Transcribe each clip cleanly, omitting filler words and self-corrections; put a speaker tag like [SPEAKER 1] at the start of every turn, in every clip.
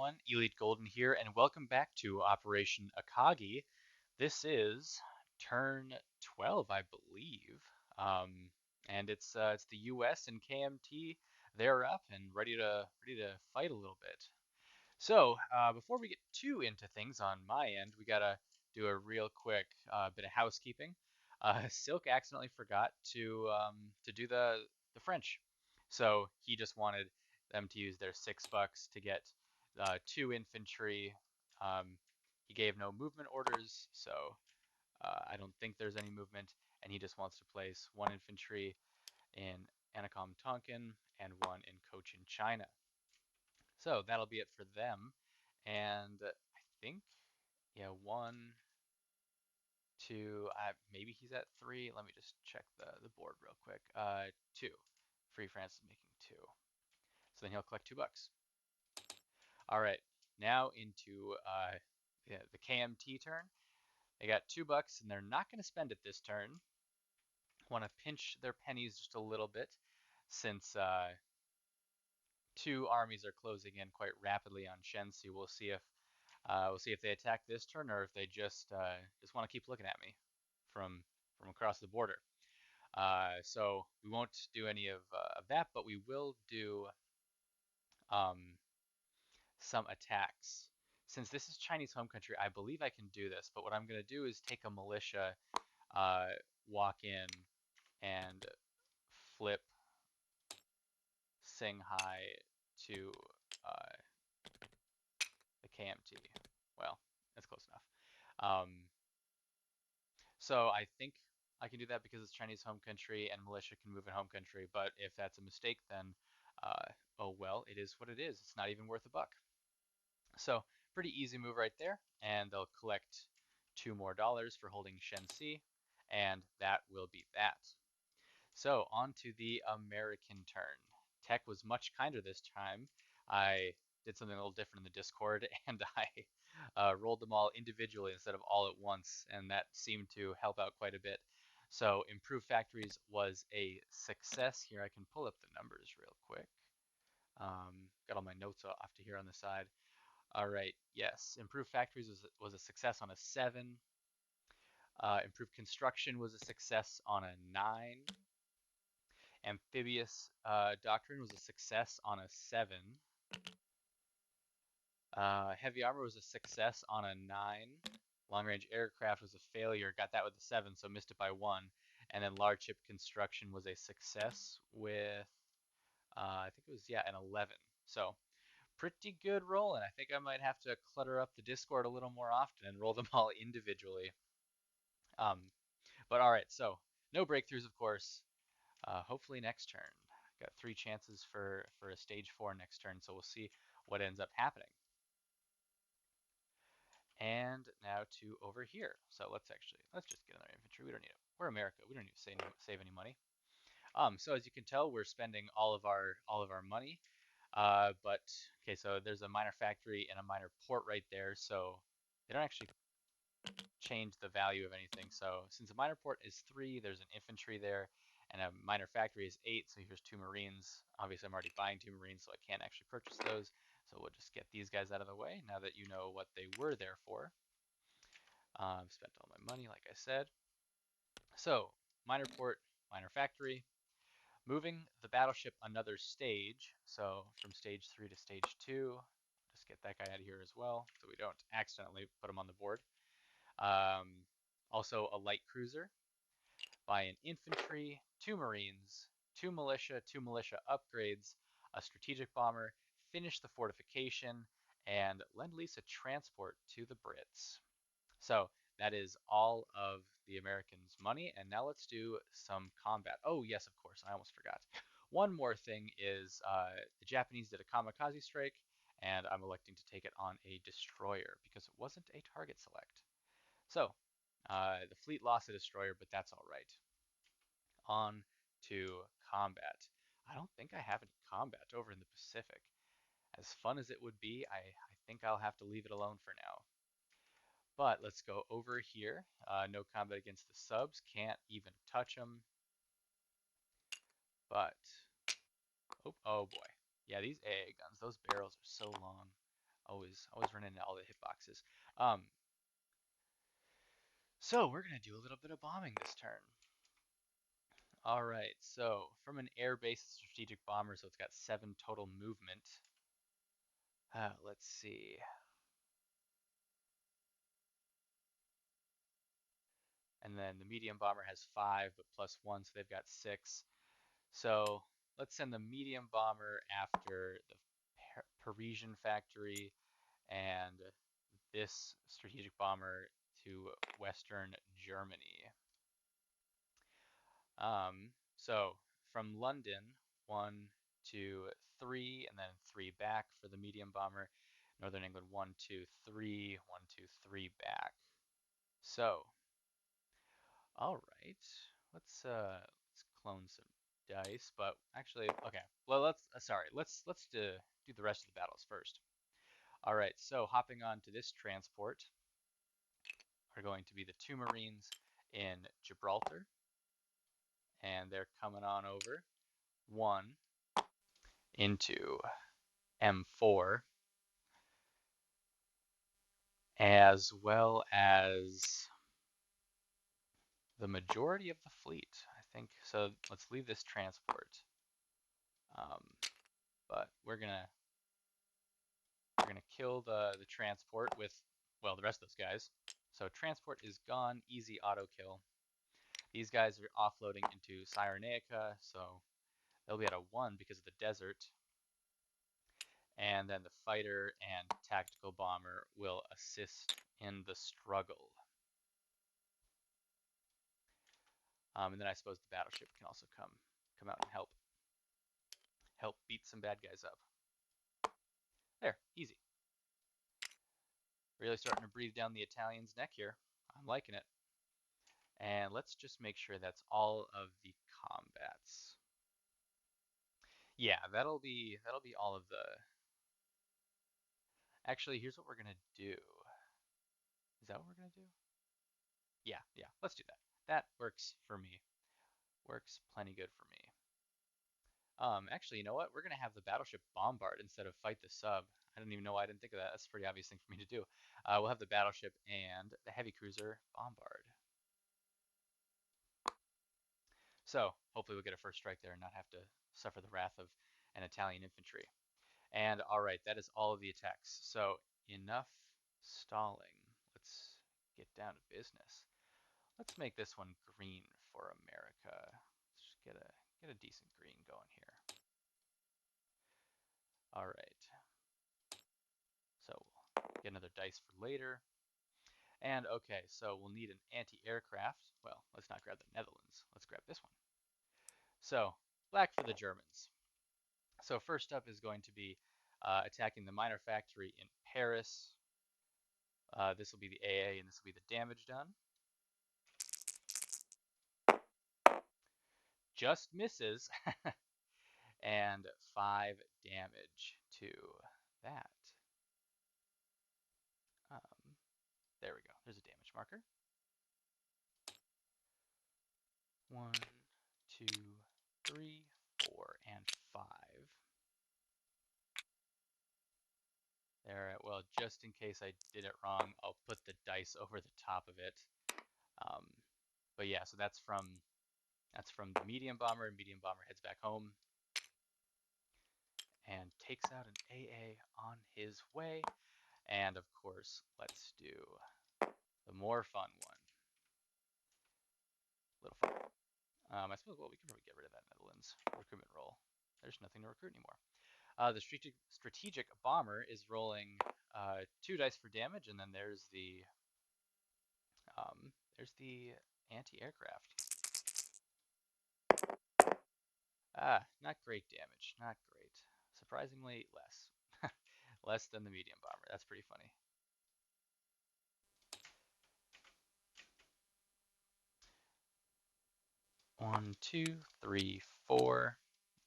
[SPEAKER 1] everyone, Elite Golden here, and welcome back to Operation Akagi. This is turn 12, I believe, and it's the U.S. and KMT. They're up and ready to fight a little bit. So before we get too into things on my end, we gotta do a real quick bit of housekeeping. Silk accidentally forgot to do the French, so he just wanted them to use their $6 to get two infantry. Um, he gave no movement orders, so I don't think there's any movement, and he just wants to place one infantry in Anakom Tonkin and one in Cochin, China. So that'll be it for them. And I think, yeah, one, two, maybe he's at three. Let me just check the board real quick. Two. Free France is making two. So then he'll collect $2. All right, now into yeah, the KMT turn. They got $2 and they're not going to spend it this turn. Want to pinch their pennies just a little bit since two armies are closing in quite rapidly on Shensi. We'll see if they attack this turn or if they just want to keep looking at me from across the border. So we won't do any of that, but we will do um, some attacks. Since this is Chinese home country, I believe I can do this. But what I'm going to do is take a militia, uh, walk in, and flip Shanghai to uh, the KMT. Well, that's close enough. Um, So I think I can do that because it's Chinese home country and militia can move in home country. But if that's a mistake, then oh well, it is what it is. It's not even worth a buck. So pretty easy move right there, and they'll collect $2 more for holding Shenxi, and that will be that. So on to the American turn. Tech was much kinder this time. I did something a little different in the Discord, and I rolled them all individually instead of all at once, and that seemed to help out quite a bit. So improved factories was a success. Here I can pull up the numbers real quick. Got all my notes off to here on the side. All right, yes, improved factories was a success on a 7. Improved construction was a success on a 9. Amphibious doctrine was a success on a 7. Heavy armor was a success on a 9. Long range aircraft was a failure, got that with a 7, so missed it by 1. And then large ship construction was a success with, I think it was, yeah, an 11. So pretty good roll, and I think I might have to clutter up the Discord a little more often and roll them all individually. Um, but all right, so no breakthroughs, of course. Hopefully next turn. Got 3 chances for a stage 4 next turn, so we'll see what ends up happening. And now to over here. So let's just get another infantry. We don't need it. We're America. We don't need to save any money. So as you can tell, we're spending all of our money. But okay, so there's a minor factory and a minor port right there. So they don't actually change the value of anything. So since a minor port is 3, there's an infantry there, and a minor factory is 8. So here's 2 Marines. Obviously, I'm already buying 2 Marines, so I can't actually purchase those. So we'll just get these guys out of the way now that you know what they were there for. Spent all my money, like I said. So minor port, minor factory. Moving the battleship another stage. So from stage 3 to stage 2. Just get that guy out of here as well, so we don't accidentally put him on the board. Um, Also a light cruiser, buy an infantry, 2 marines, 2 militia upgrades, a strategic bomber, finish the fortification, and lend lease a transport to the Brits. So that is all of the Americans' money, and now let's do some combat. Oh yes, of course, I almost forgot. One more thing is the Japanese did a kamikaze strike, and I'm electing to take it on a destroyer because it wasn't a target select. So the fleet lost a destroyer, but that's all right. On to combat. I don't think I have any combat over in the Pacific. As fun as it would be, I think I'll have to leave it alone for now. But let's go over here. No combat against the subs. Can't even touch them. But, oh boy. Yeah, these AA guns, those barrels are so long. Always running into all the hitboxes. Um, so we're gonna do a little bit of bombing this turn. All right, so from an air-based strategic bomber, so it's got 7 total movement. Let's see. And then the medium bomber has 5, but +1, so they've got 6. So let's send the medium bomber after the Parisian factory and this strategic bomber to Western Germany. So from London, 1, 2, 3, and then 3 back for the medium bomber. Northern England, 1, 2, 3, 1, 2, 3 back. So, all right, let's clone some dice. But actually, okay. Well, let's do the rest of the battles first. All right. So hopping on to this transport are going to be the 2 Marines in Gibraltar, and they're coming on over. 1 into M4, as well as the majority of the fleet, I think. So let's leave this transport. But we're gonna kill the transport with, well, the rest of those guys. So transport is gone, easy auto kill. These guys are offloading into Cyrenaica, so they'll be at a 1 because of the desert. And then the fighter and tactical bomber will assist in the struggle. And then I suppose the battleship can also come out and help beat some bad guys up. There, easy. Really starting to breathe down the Italians' neck here. I'm liking it. And let's just make sure that's all of the combats. Yeah, that'll be all of the. Actually, here's what we're gonna do. Is that what we're gonna do? Yeah, let's do that. That works for me. Works plenty good for me. Actually, you know what? We're gonna have the battleship bombard instead of fight the sub. I don't even know why I didn't think of that. That's a pretty obvious thing for me to do. We'll have the battleship and the heavy cruiser bombard. So hopefully we'll get a first strike there and not have to suffer the wrath of an Italian infantry. And all right, that is all of the attacks. So enough stalling. Let's get down to business. Let's make this one green for America. Let's just get a decent green going here. All right. So we'll get another dice for later. And okay, so we'll need an anti-aircraft. Well, let's not grab the Netherlands. Let's grab this one. So black for the Germans. So first up is going to be attacking the minor factory in Paris. This will be the AA, and this will be the damage done. Just misses. And 5 damage to that. There we go. There's a damage marker. 1, 2, 3, 4, and 5. There. Well, just in case I did it wrong, I'll put the dice over the top of it. But yeah, so that's from the medium bomber, and medium bomber heads back home and takes out an AA on his way. And of course, let's do the more fun one. Little fun. I suppose, well, we can probably get rid of that Netherlands recruitment roll. There's nothing to recruit anymore. The strategic bomber is rolling 2 dice for damage, and then there's the anti-aircraft. Not great damage. Not great. Surprisingly less. Less than the medium bomber. That's pretty funny. One, 2, 3, 4.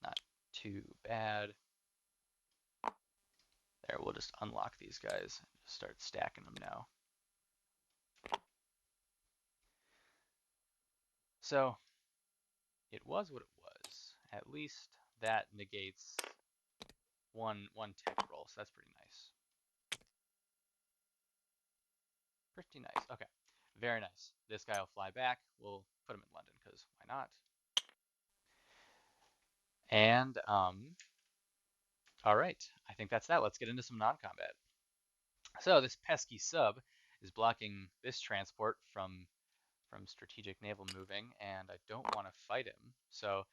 [SPEAKER 1] Not too bad. There, we'll just unlock these guys and just start stacking them now. So, it was what it was. At least that negates one tech roll, so that's pretty nice. Pretty nice. Okay, very nice. This guy will fly back. We'll put him in London because why not? And all right, I think that's that. Let's get into some non-combat. So this pesky sub is blocking this transport from strategic naval moving, and I don't want to fight him, so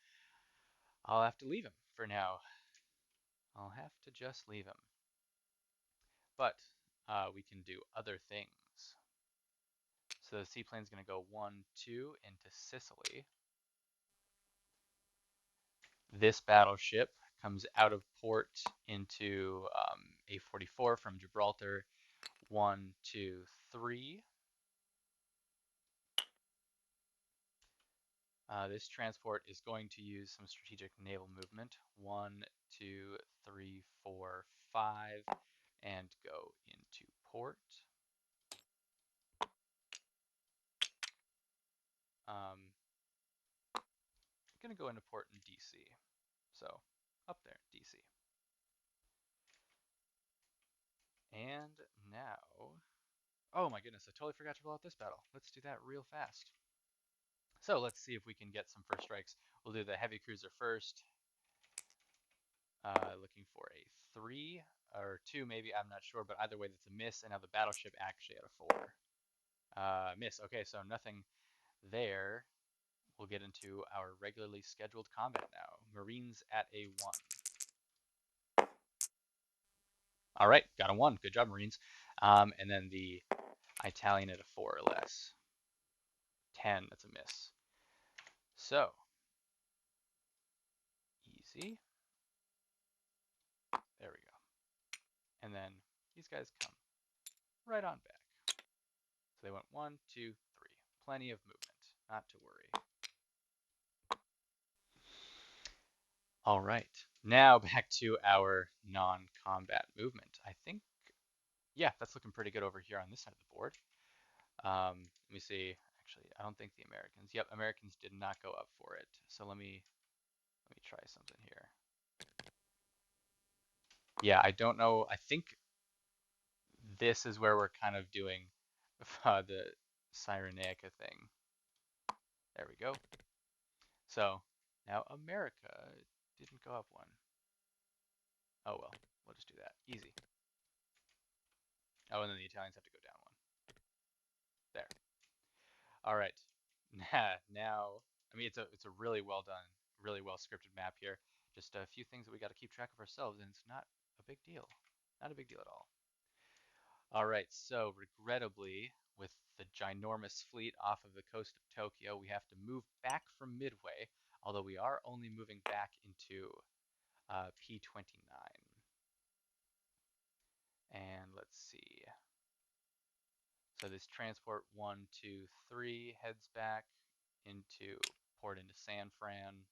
[SPEAKER 1] I'll have to leave him for now. I'll have to just leave him. But we can do other things. So the seaplane's going to go 1-2 into Sicily. This battleship comes out of port into A44 from Gibraltar. 1-2-3. This transport is going to use some strategic naval movement. 1-2-3-4-5, and go into port. Going to go into port in DC. So up there, DC. And now, oh my goodness, I totally forgot to roll out this battle. Let's do that real fast. So let's see if we can get some first strikes. We'll do the heavy cruiser first. Looking for a 3 or 2 maybe, I'm not sure, but either way that's a miss, and now the battleship actually at a 4. Miss. Okay, so nothing there. We'll get into our regularly scheduled combat now. Marines at a 1. All right, got a 1. Good job, Marines. And then the Italian at a 4 or less. 10, that's a miss. So, easy. There we go. And then these guys come right on back. So they went 1, 2, 3. Plenty of movement, not to worry. All right, now back to our non-combat movement. I think, yeah, that's looking pretty good over here on this side of the board. Let me see. Actually, I don't think the Americans. Yep, Americans did not go up for it. So let me try something here. Yeah, I don't know. I think this is where we're kind of doing the Cyrenaica thing. There we go. So now America didn't go up one. Oh well, we'll just do that. Easy. Oh, and then the Italians have to go down one. There. All right. Now, I mean, it's a really well done, really well scripted map here. Just a few things that we got to keep track of ourselves, and it's not a big deal. Not a big deal at all. All right, so regrettably, with the ginormous fleet off of the coast of Tokyo, we have to move back from Midway, although we are only moving back into P29. And let's see. So this transport 1-2-3 heads back into port into San Fran.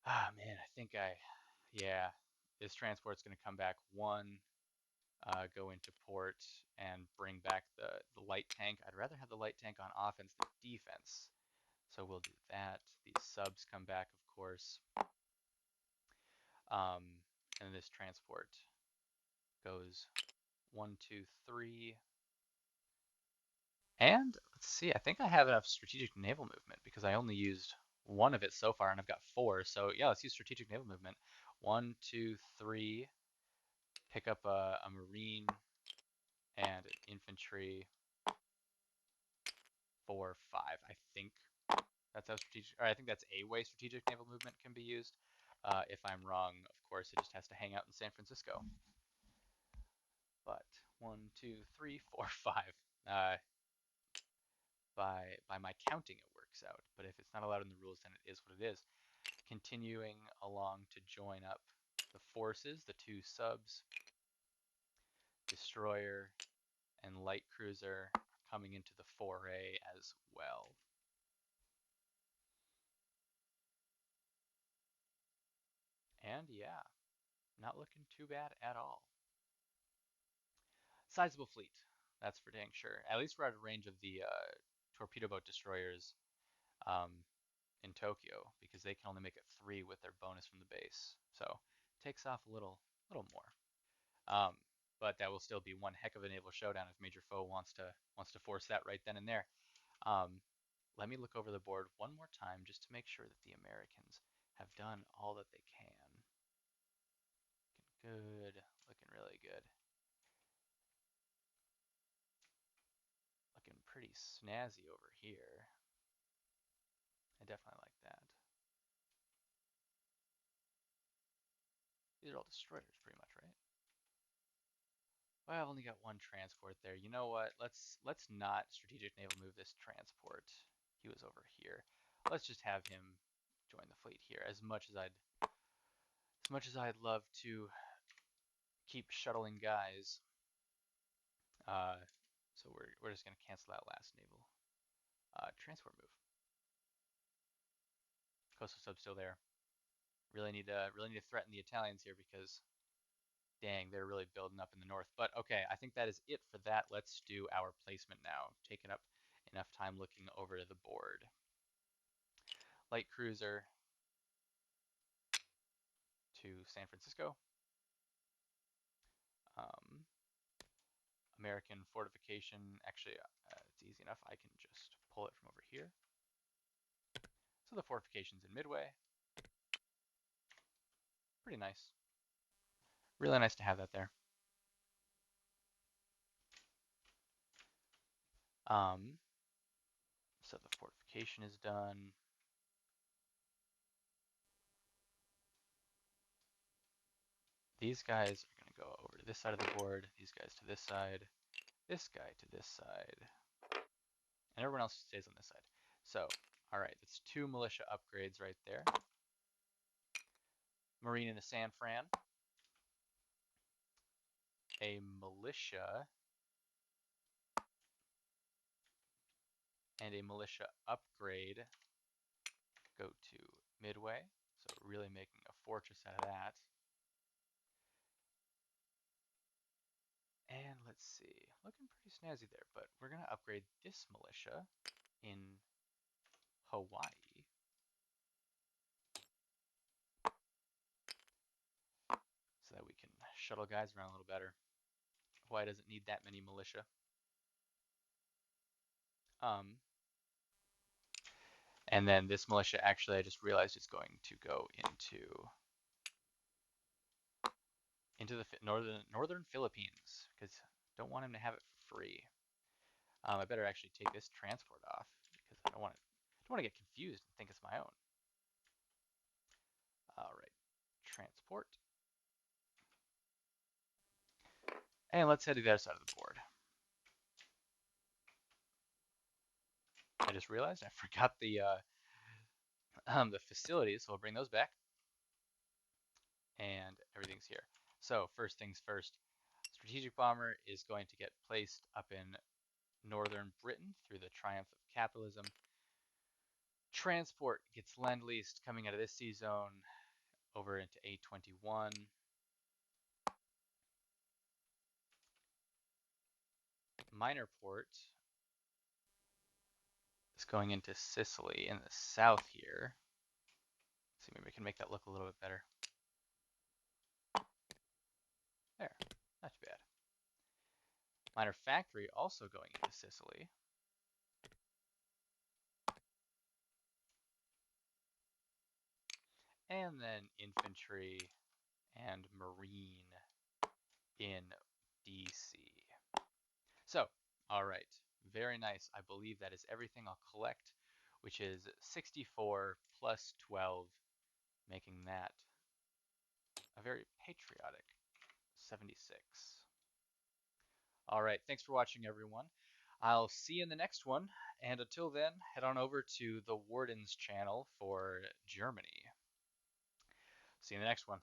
[SPEAKER 1] Ah man, yeah, this transport's going to come back 1, go into port and bring back the light tank. I'd rather have the light tank on offense than defense, so we'll do that. These subs come back, of course, and this transport goes 1-2-3. And let's see, I think I have enough strategic naval movement because I only used 1 of it so far, and I've got 4. So yeah, let's use strategic naval movement. 1-2-3. Pick up a marine and an infantry. 4-5. I think that's how strategic, or I think that's a way strategic naval movement can be used. If I'm wrong, of course, it just has to hang out in San Francisco. But 1-2-3-4-5. By my counting, it works out. But if it's not allowed in the rules, then it is what it is. Continuing along to join up the forces, the 2 subs, destroyer and light cruiser coming into the foray as well. And yeah, not looking too bad at all. Sizable fleet, that's for dang sure. At least we're out of range of the torpedo boat destroyers in Tokyo, because they can only make it 3 with their bonus from the base. So it takes off a little more. but that will still be one heck of a naval showdown if major foe wants to force that right then and there. Um, Let me look over the board one more time just to make sure that the Americans have done all that they can. Looking good, looking really good. Looking pretty snazzy over here. I definitely like that. These are all destroyers pretty much, right? Well, I've only got one transport there. You know what? Let's not strategic naval move this transport. He was over here. Let's just have him join the fleet here. As much as I'd love to keep shuttling guys, uh, so we're just gonna cancel that last naval transport move. Coastal sub still there. Really need to threaten the Italians here because dang, they're really building up in the north. But okay, I think that is it for that. Let's do our placement now. Taking up enough time looking over the board. Light cruiser to San Francisco. Um, American fortification. Actually, it's easy enough. I can just pull it from over here. So the fortification's in Midway. Pretty nice. Really nice to have that there. So the fortification is done. These guys are going to go over to this side of the board. These guys to this side. This guy to this side. And everyone else stays on this side. So, all right, that's 2 militia upgrades right there. Marine into San Fran. A militia and a militia upgrade go to Midway. So really making a fortress out of that. And let's see, looking pretty snazzy there, but we're going to upgrade this militia in Hawaii. So that we can shuttle guys around a little better. Hawaii doesn't need that many militia. And then this militia, actually, I just realized it's going to go into the northern Philippines because don't want him to have it for free. I better actually take this transport off because I don't want to get confused and think it's my own. All right, transport, and let's head to the other side of the board. I just realized I forgot the facilities, so we'll bring those back, and everything's here. So first things first, strategic bomber is going to get placed up in northern Britain through the triumph of capitalism. Transport gets lend-leased coming out of this sea zone over into 821. Minor port is going into Sicily in the south here. Let's see, maybe we can make that look a little bit better. There, not too bad. Minor factory also going into Sicily. And then infantry and marine in DC. So, all right, very nice. I believe that is everything I'll collect, which is 64 plus 12, making that a very patriotic 76. All right, thanks for watching, everyone. I'll see you in the next one, and until then, head on over to the Warden's channel for Germany. See you in the next one.